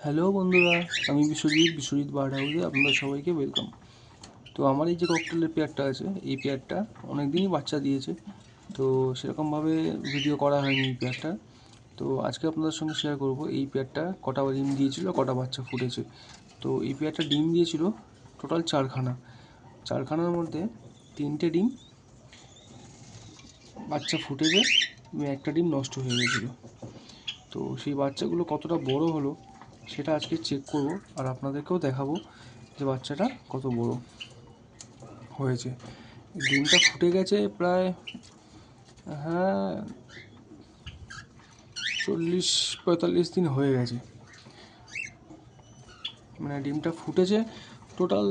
Hello বন্ধুরা, আমি Biswajit bird হাউসে আপনাদের সবাইকে ওয়েলকাম। তো আমার এই যে ককটেলের পেয়ারটা আছে, এই পেয়ারটা অনেক দিনই বাচ্চা দিয়েছে। তো সেরকমভাবে ভিডিও করা হয়নি এই পেয়ারটা। তো আজকে আপনাদের সঙ্গে শেয়ার করব এই পেয়ারটা কটা ডিম দিয়েছিল, কটা বাচ্চা ফুটেছে। তো এই পেয়ারটা ডিম দিয়েছিল টোটাল চারখানার মধ্যে 3টে ডিম বাচ্চা ফুটেছে এবং একটা ডিম নষ্ট হয়ে গেছিলো। তো সেই বাচ্চাগুলো কতটা বড় হলো সেটা আজকে চেক করব, আর আপনাদেরকেও দেখাবো যে বাচ্চাটা কত বড় হয়েছে। ডিমটা ফুটে গেছে প্রায় 40-45 দিন হয়ে গেছে। মানে ডিমটা ফুটেছে টোটাল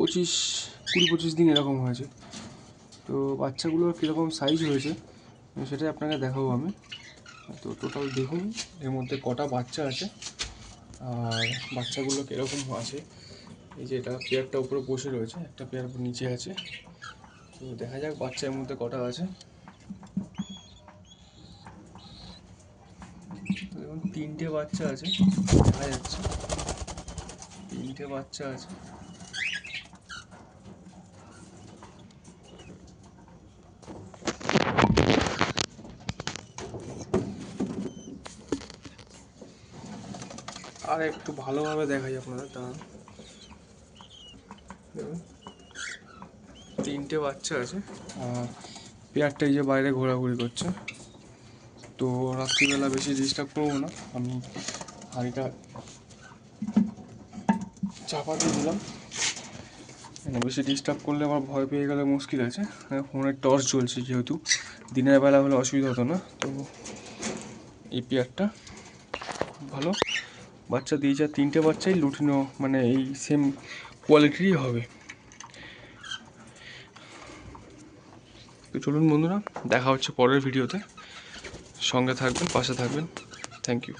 20-25 দিন এরকম হয়েছে। তো বাচ্চাগুলোর কীরকম সাইজ হয়েছে সেটাই আপনাকে দেখাবো আমি। তো টোটাল দেখুন এর মধ্যে কটা বাচ্চা আছে আর বাচ্চাগুলো কীরকম আছে। এই যে এটা পেয়ারটা উপরে বসে রয়েছে, একটা পেয়ার নিচে আছে। তো দেখা যাক বাচ্চার মধ্যে কটা আছে। দেখুন 3টে বাচ্চা আছে, দেখা যাচ্ছে 3টে বাচ্চা আছে। আর একটু ভালোভাবে দেখাই আপনাদের, দাঁড়ান। দেখুন 3টে বাচ্চা আছে আর পেয়ারটা এই যে বাইরে ঘোরাঘুরি করছে। তো রাত্রিবেলা বেশি ডিস্টার্ব করবো না, আমি হাঁড়িটা চাপা দিয়ে দিলাম। বেশি ডিস্টার্ব করলে আবার ভয় পেয়ে গেলে মুশকিল আছে। ফোনের টর্চ জ্বলছে, যেহেতু দিনের বেলা হলে অসুবিধা হতো না। তো এই পেয়ারটা ভালো বাচ্চা দিয়েছে, 3টে বাচ্চাই লুটিনো, মানে এই সেম কোয়ালিটিরই হবে। তো চলুন বন্ধুরা, দেখা হচ্ছে পরের ভিডিওতে। সঙ্গে থাকবেন, পাশে থাকবেন। Thank you.